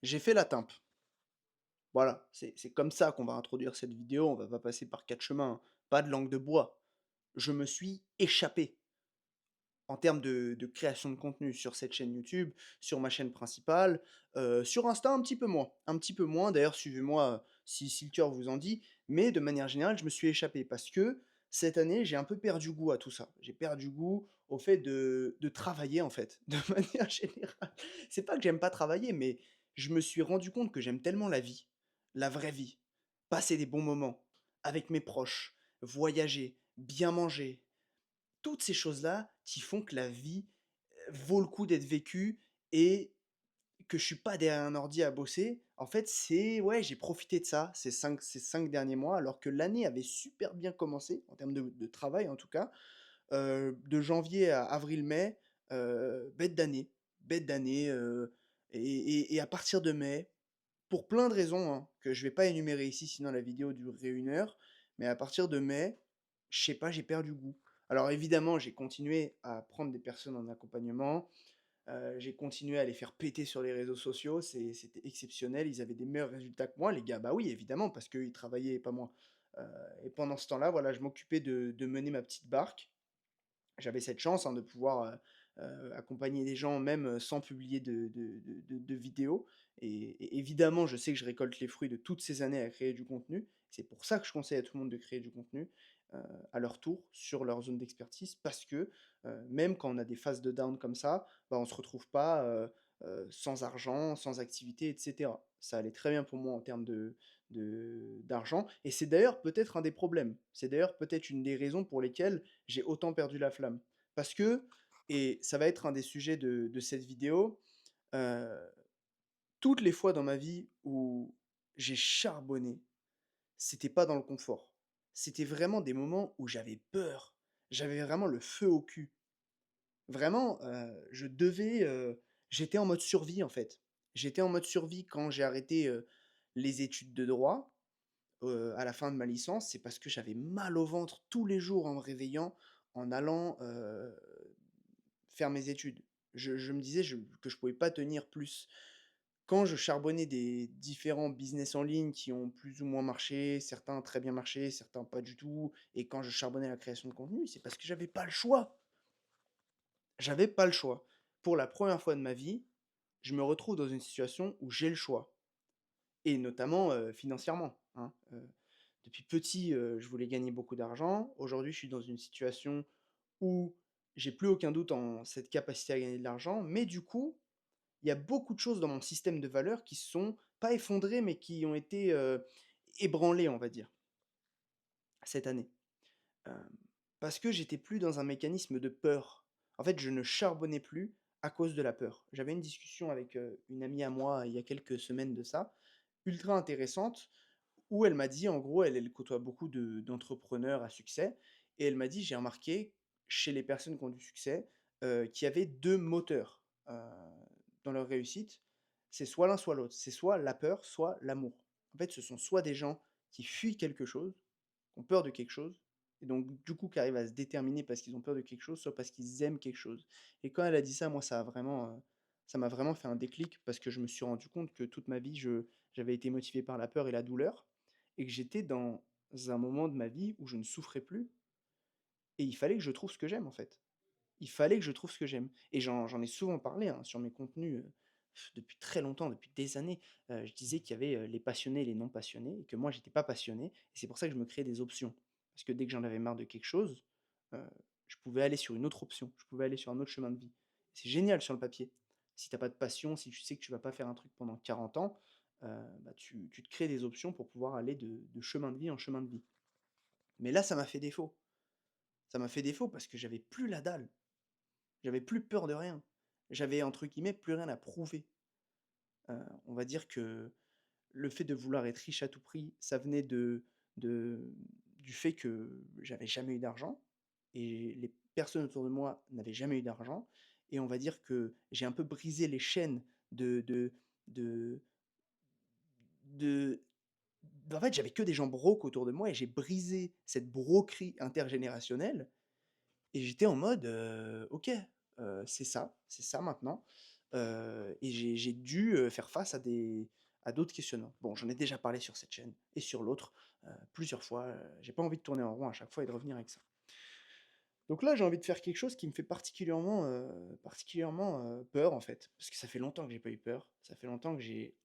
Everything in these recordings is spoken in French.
J'ai fait la teimpe. Voilà, c'est comme ça qu'on va introduire cette vidéo, on va pas passer par 4 chemins, hein. Pas de langue de bois. Je me suis échappé en termes de création de contenu sur cette chaîne YouTube, sur ma chaîne principale, sur Insta un petit peu moins d'ailleurs suivez-moi, si le cœur vous en dit, mais de manière générale, je me suis échappé parce que cette année, j'ai un peu perdu goût à tout ça. J'ai perdu goût au fait de travailler en fait, de manière générale. C'est pas que j'aime pas travailler, mais je me suis rendu compte que j'aime tellement la vraie vie, passer des bons moments avec mes proches, voyager, bien manger, toutes ces choses-là qui font que la vie, vaut le coup d'être vécue et que je suis pas derrière un ordi à bosser. En fait, c'est ouais, j'ai profité de ça ces cinq derniers mois, alors que l'année avait super bien commencé, en termes de travail en tout cas. De janvier à avril-mai, bête d'année, et à partir de mai, pour plein de raisons, hein, que je vais pas énumérer ici, sinon la vidéo durerait 1 heure, mais à partir de mai, je sais pas, j'ai perdu goût. Alors évidemment, j'ai continué à prendre des personnes en accompagnement, j'ai continué à les faire péter sur les réseaux sociaux, c'était exceptionnel, ils avaient des meilleurs résultats que moi, les gars. Bah oui, évidemment, parce qu'eux, ils travaillaient et pas moi. Heu et pendant ce temps-là, voilà, je m'occupais de mener ma petite barque. J'avais cette chance, hein, de pouvoir, accompagner des gens même, sans publier de vidéos et évidemment, je sais que je récolte les fruits de toutes ces années à créer du contenu. C'est pour ça que je conseille à tout le monde de créer du contenu, heu, à leur tour, sur leur zone d'expertise parce que, même quand on a des phases de down comme ça, bah, on se retrouve pas, sans argent, sans activité et cetera. Ça allait très bien pour moi en termes d'argent et c'est d'ailleurs peut-être un des problèmes. C'est d'ailleurs peut-être une des raisons pour lesquelles j'ai autant perdu la flamme. Parce que et ça va être un des sujets de cette vidéo, heu, toutes les fois dans ma vie où j'ai charbonné, c'était pas dans le confort. C'était vraiment des moments où j'avais peur. J'avais vraiment le feu au cul. Vraiment, j'étais en mode survie, en fait. J'étais en mode survie quand j'ai arrêté, les études de droit, à la fin de ma licence. C'est parce que j'avais mal au ventre tous les jours en me réveillant, en allant, faire mes études. Je me disais que je pouvais pas tenir plus. Quand je charbonnais des différents business en ligne qui ont plus ou moins marché, certains très bien marché, certains pas du tout, et quand je charbonnais la création de contenu, c'est parce que j'avais pas le choix. J'avais pas le choix. Pour la première fois de ma vie, je me retrouve dans une situation où j'ai le choix et notamment, financièrement, hein. Depuis petit, je voulais gagner beaucoup d'argent. Aujourd'hui, je suis dans une situation où j'ai plus aucun doute en cette capacité à gagner de l'argent, mais du coup, il y a beaucoup de choses dans mon système de valeurs qui se sont pas effondrées, mais qui ont été, ébranlées, on va dire, cette année. Hem, Parce que j'étais plus dans un mécanisme de peur. En fait, je ne charbonnais plus à cause de la peur. J'avais une discussion avec, une amie à moi, il y a quelques semaines de ça, ultra intéressante, où elle m'a dit, en gros, elle côtoie beaucoup d'entrepreneurs à succès et elle m'a dit: «J'ai remarqué chez les personnes qui ont du succès, qu'il y avait 2 moteurs, dans leur réussite. C'est soit l'un, soit l'autre. C'est soit la peur, soit l'amour. En fait, ce sont soit des gens qui fuient quelque chose, qui ont peur de quelque chose et donc du coup qui arrivent à se déterminer parce qu'ils ont peur de quelque chose, soit parce qu'ils aiment quelque chose» et quand elle a dit ça, moi, ça m'a vraiment fait un déclic parce que je me suis rendu compte que toute ma vie, j'avais été motivé par la peur et la douleur et que j'étais dans un moment de ma vie où je ne souffrais plus et il fallait que je trouve ce que j'aime, en fait. Il fallait que je trouve ce que j'aime et j'en ai souvent parlé, hein, sur mes contenus, depuis très longtemps, depuis des années. Je disais qu'il y avait, les passionnés et les non passionnés et que moi j'étais pas passionné et c'est pour ça que je me créais des options. Parce que dès que j'en avais marre de quelque chose, heu, je pouvais aller sur une autre option, je pouvais aller sur un autre chemin de vie. C'est génial sur le papier. Si tu as pas de passion, si tu sais que tu vas pas faire un truc pendant 40 ans, bah, tu te crées des options pour pouvoir aller de chemin de vie en chemin de vie. Mais là, ça m'a fait défaut. Ça m'a fait défaut parce que j'avais plus la dalle. J'avais plus peur de rien. J'avais entre guillemets «plus rien à prouver». On va dire que le fait de vouloir être riche à tout prix, ça venait de du fait que j'avais jamais eu d'argent et les personnes autour de moi n'avaient jamais eu d'argent et on va dire que j'ai un peu brisé les chaînes de de en fait, j'avais que des gens broke autour de moi et j'ai brisé cette broquerie intergénérationnelle et j'étais en mode, «OK, c'est ça maintenant». et j'ai dû, faire face à d'autres questionnements. Bon, j'en ai déjà parlé sur cette chaîne et sur l'autre, plusieurs fois, j'ai pas envie de tourner en rond à chaque fois et de revenir avec ça. Donc là, j'ai envie de faire quelque chose qui me fait particulièrement peur, en fait, parce que ça fait longtemps que j'ai pas eu peur. Ça fait longtemps que j'ai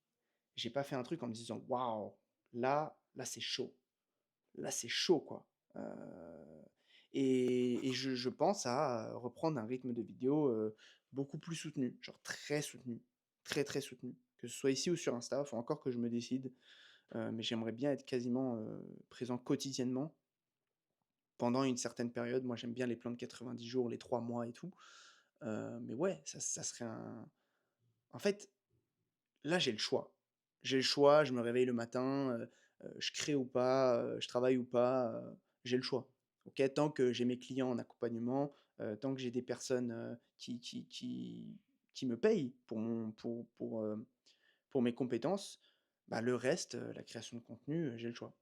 pas fait un truc en me disant: «Waouh, là, c'est chaud. Là, c'est chaud, quoi». Heu et je pense à reprendre un rythme de vidéo, beaucoup plus soutenu, genre très soutenu, très, très soutenu. Que ce soit ici ou sur Insta, faut encore que je me décide, mais j'aimerais bien être quasiment, présent quotidiennement pendant une certaine période. Moi, j'aime bien les plans de 90 jours, les 3 mois et tout, mais ouais, ça serait un en fait, là, j'ai le choix. J'ai le choix, je me réveille le matin, je crée ou pas, je travaille ou pas, j'ai le choix. OK? Tant que j'ai mes clients en accompagnement, tant que j'ai des personnes, qui me payent pour mes compétences, bah, le reste, la création de contenu, j'ai le choix.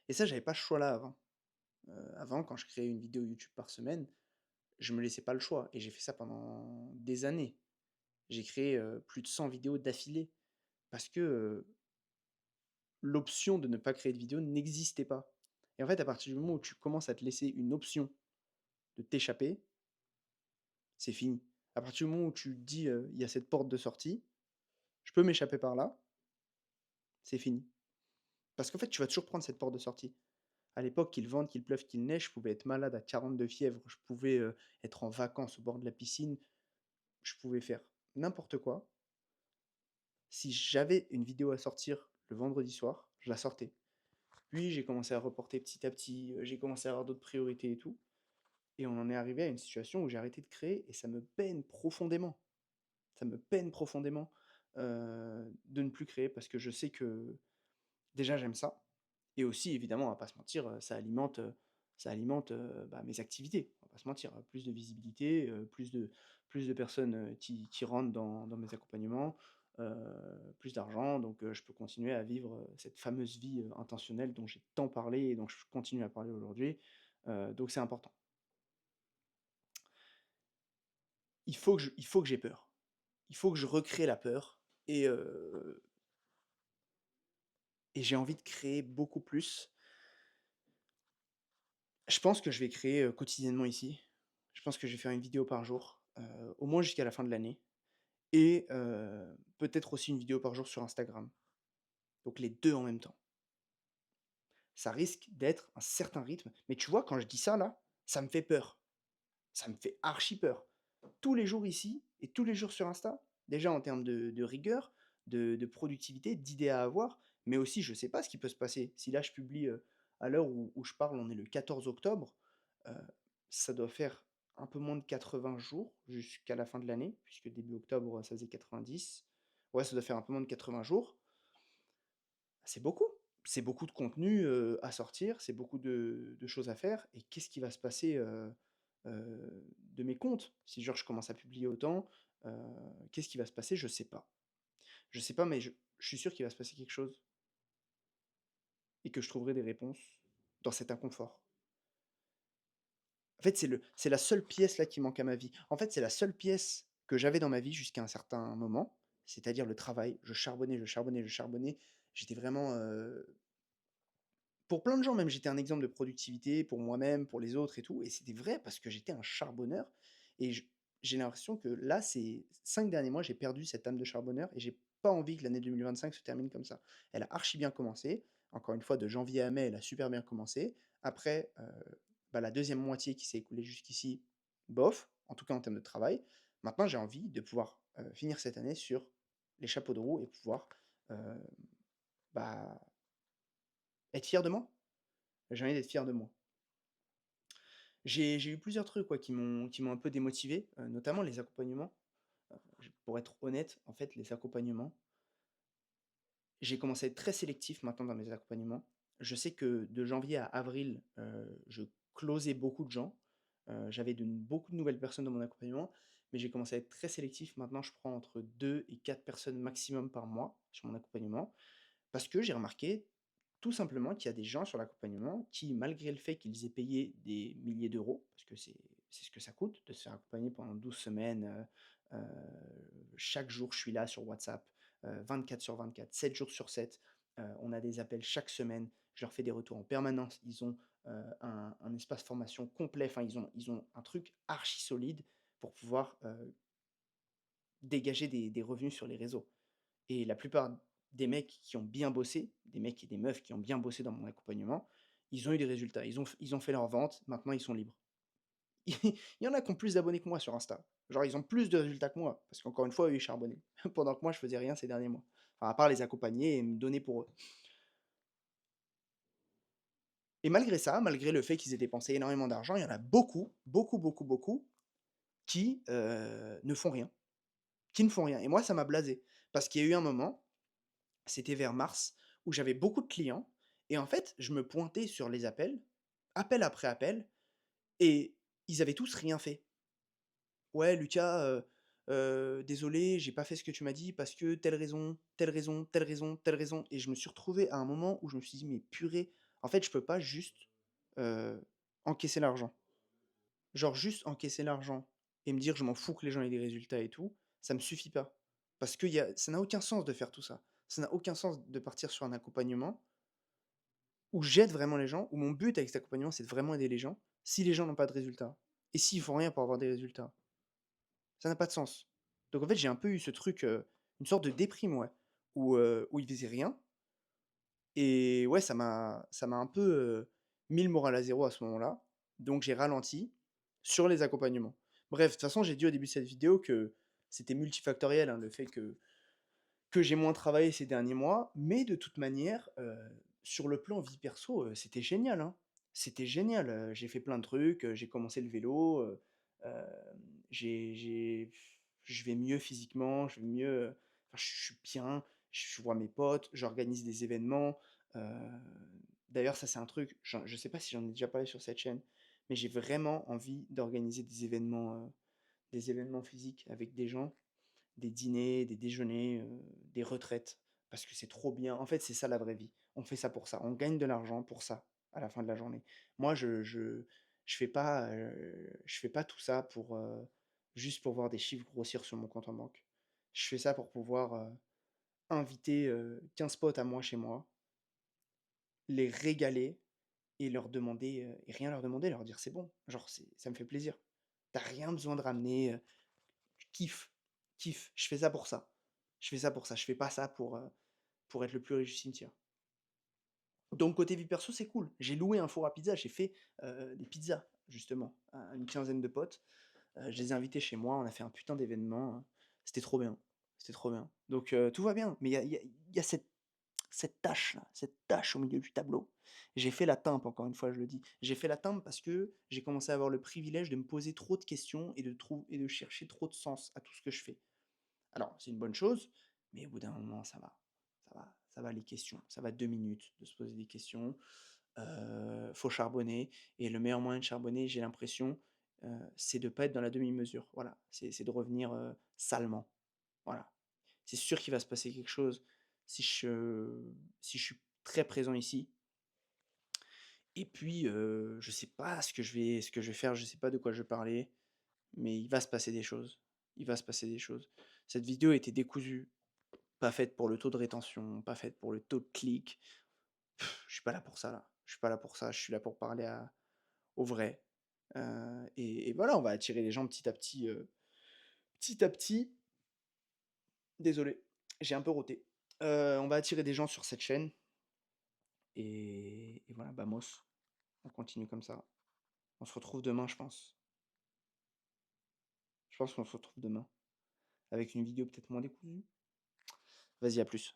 Et ça, j'avais pas ce choix-là avant. Avant, quand je créais une vidéo YouTube par semaine, je me laissais pas le choix et j'ai fait ça pendant des années. J'ai créé, plus de 100 vidéos d'affilée parce que, l'option de ne pas créer de vidéo n'existait pas. Et en fait, à partir du moment où tu commences à te laisser une option de t'échapper, c'est fini. À partir du moment où tu te dis, «Il y a cette porte de sortie, je peux m'échapper par là», c'est fini. Parce qu'en fait, tu vas toujours prendre cette porte de sortie. À l'époque, qu'il vente, qu'il pleuve, qu'il neige, je pouvais être malade à 40 de fièvre, je pouvais, être en vacances au bord de la piscine, je pouvais faire n'importe quoi. Si j'avais une vidéo à sortir le vendredi soir, je la sortais. Puis j'ai commencé à reporter petit à petit, j'ai commencé à avoir d'autres priorités et tout. Et on en est arrivé à une situation où j'ai arrêté de créer et ça me peine profondément. Ça me peine profondément, de ne plus créer parce que je sais que déjà j'aime ça et aussi évidemment on va pas se mentir, ça alimente, bah, mes activités. On va pas se mentir, plus de visibilité, plus de personnes, qui rentrent dans mes accompagnements, plus d'argent donc je peux continuer à vivre, cette fameuse vie, intentionnelle dont j'ai tant parlé et dont je continue à parler aujourd'hui, donc c'est important. Il faut que j'ai peur. Il faut que je recrée la peur et j'ai envie de créer beaucoup plus. Je pense que je vais créer, quotidiennement ici. Je pense que je vais faire une vidéo par jour, au moins jusqu'à la fin de l'année et peut-être aussi une vidéo par jour sur Instagram. Donc les 2 en même temps. Ça risque d'être un certain rythme, mais tu vois, quand je dis ça là, ça me fait peur. Ça me fait archi peur. Tous les jours ici et tous les jours sur Insta, déjà en termes de rigueur, de productivité, d'idées à avoir, mais aussi je sais pas ce qui peut se passer. Si là je publie, à l'heure où je parle, on est le 14 octobre, heu, ça doit faire un peu moins de 80 jours jusqu'à la fin de l'année, puisque début octobre, ça faisait 90. Ouais, ça doit faire un peu moins de 80 jours. C'est beaucoup. C'est beaucoup de contenu, à sortir, c'est beaucoup de choses à faire et qu'est-ce qui va se passer, de mes comptes? Si genre je commence à publier autant, heu, qu'est-ce qui va se passer? Je sais pas. Je sais pas, mais je suis sûr qu'il va se passer quelque chose et que je trouverai des réponses dans cet inconfort. En fait, c'est la seule pièce là qui manque à ma vie. En fait, c'est la seule pièce que j'avais dans ma vie jusqu'à un certain moment, c'est-à-dire le travail. Je charbonnais, je charbonnais, je charbonnais. J'étais vraiment, pour plein de gens même, j'étais un exemple de productivité pour moi-même, pour les autres et tout et c'était vrai parce que j'étais un charbonneur et j'ai l'impression que là, ces 5 derniers mois, j'ai perdu cette âme de charbonneur et j'ai pas envie que l'année 2025 se termine comme ça. Elle a archi bien commencé. Encore une fois, de janvier à mai, elle a super bien commencé. Après, bah, la deuxième moitié qui s'est écoulée jusqu'ici, bof, en tout cas en termes de travail. Maintenant, j'ai envie de pouvoir, finir cette année sur les chapeaux de roue et pouvoir, heu, bah, être fier de moi. J'ai envie d'être fier de moi. J'ai eu plusieurs trucs, quoi, qui m'ont un peu démotivé, notamment les accompagnements. Pour être honnête, en fait, les accompagnements, j'ai commencé à être très sélectif maintenant dans mes accompagnements. Je sais que de janvier à avril, je closais beaucoup de gens. J'avais beaucoup de nouvelles personnes dans mon accompagnement, mais j'ai commencé à être très sélectif. Maintenant, je prends entre 2 et 4 personnes maximum par mois sur mon accompagnement. Parce que j'ai remarqué, tout simplement, qu'il y a des gens sur l'accompagnement qui, malgré le fait qu'ils aient payé des milliers d'euros, parce que c'est ce que ça coûte de se faire accompagner pendant 12 semaines, Heu, Chaque jour, je suis là sur WhatsApp, 24/24, 7 jours sur 7. On a des appels chaque semaine. Je leur fais des retours en permanence. Ils ont, un espace formation complet. Enfin, ils ont un truc archi solide pour pouvoir, dégager des revenus sur les réseaux. Et la plupart des mecs qui ont bien bossé, des mecs et des meufs qui ont bien bossé dans mon accompagnement, ils ont eu des résultats. Ils ont fait leurs ventes, maintenant ils sont libres. Il y en a qui ont plus d'abonnés que moi sur Insta. Genre, ils ont plus de résultats que moi, parce qu'encore une fois, eux, ils charbonnaient. Pendant que moi, je faisais rien ces derniers mois. Enfin, à part les accompagner et me donner pour eux. Et malgré ça, malgré le fait qu'ils aient dépensé énormément d'argent, il y en a beaucoup, beaucoup, beaucoup, beaucoup qui ne font rien. Qui ne font rien. Et moi, ça m'a blasé. Parce qu'il y a eu un moment, c'était vers mars, où j'avais beaucoup de clients. Et en fait, je me pointais sur les appels, appel après appel, et ils avaient tous rien fait. «Ouais Lucas, désolé, j'ai pas fait ce que tu m'as dit parce que telle raison, telle raison, telle raison, telle raison», et je me suis retrouvé à un moment où je me suis dit: «Mais purée, en fait, je peux pas juste, heu, encaisser l'argent». Genre juste encaisser l'argent et me dire: «Je m'en fous que les gens aient des résultats et tout», ça me suffit pas. Parce que ça n'a aucun sens de faire tout ça. Ça n'a aucun sens de partir sur un accompagnement où j'aide vraiment les gens, où mon but avec cet accompagnement, c'est de vraiment aider les gens, si les gens n'ont pas de résultats et s'ils font rien pour avoir des résultats. Ça n'a pas de sens. Donc en fait, j'ai un peu eu ce truc, une sorte de déprime, ouais, où il faisait rien et ouais, ça m'a un peu, mis le moral à zéro à ce moment-là. Donc j'ai ralenti sur les accompagnements. Bref, de toute façon, j'ai dit au début de cette vidéo que c'était multifactoriel, hein, le fait que j'ai moins travaillé ces derniers mois, mais de toute manière, sur le plan vie perso, c'était génial, hein. C'était génial, j'ai fait plein de trucs, j'ai commencé le vélo, hem, j'ai je vais mieux physiquement, je vais mieux, enfin, je suis bien, je vois mes potes, j'organise des événements, heu, d'ailleurs ça c'est un truc, je sais pas si j'en ai déjà parlé sur cette chaîne, mais j'ai vraiment envie d'organiser des événements physiques avec des gens, des dîners, des déjeuners, des retraites, parce que c'est trop bien. En fait, c'est ça la vraie vie. On fait ça pour ça. On gagne de l'argent pour ça, à la fin de la journée. Moi, je fais pas tout ça pour, juste pour voir des chiffres grossir sur mon compte en banque. Je fais ça pour pouvoir, inviter, 15 potes à moi chez moi, les régaler et leur demander, et rien leur demander, leur dire: «C'est bon». Genre, ça me fait plaisir. T'as rien besoin de ramener, kiffe, kiffe. Je fais ça pour ça. Je fais ça pour ça. Je fais pas ça pour être le plus riche du cimetière. Donc côté vie perso, c'est cool. J'ai loué un four à pizza, j'ai fait, des pizzas justement à une quinzaine de potes. Je les ai invités chez moi, on a fait un putain d'événement, c'était trop bien, c'était trop bien. Donc tout va bien, mais il y a cette tâche-là, cette tâche au milieu du tableau. J'ai fait la teinte, encore une fois, je le dis. J'ai fait la teinte parce que j'ai commencé à avoir le privilège de me poser trop de questions et de chercher trop de sens à tout ce que je fais. Alors, c'est une bonne chose, mais au bout d'un moment, ça va. Ça va les questions. Ça va 2 minutes de se poser des questions. Faut charbonner et le meilleur moyen de charbonner, j'ai l'impression, c'est de pas être dans la demi-mesure. Voilà, c'est de revenir, salement. Voilà. C'est sûr qu'il va se passer quelque chose si je suis très présent ici et puis, je sais pas ce que je vais faire, je sais pas de quoi je vais parler, mais il va se passer des choses. Il va se passer des choses. Cette vidéo était décousue. Pas faite pour le taux de rétention, pas faite pour le taux de clics. Je suis pas là pour ça là. Je suis pas là pour ça, je suis là pour parler aux vrais. Et voilà, on va attirer les gens petit à petit, petit à petit. Désolé, j'ai un peu roté. On va attirer des gens sur cette chaîne et voilà, vamos, on continue comme ça. On se retrouve demain, je pense. Je pense qu'on se retrouve demain avec une vidéo peut-être moins décousue. Vas-y, à plus.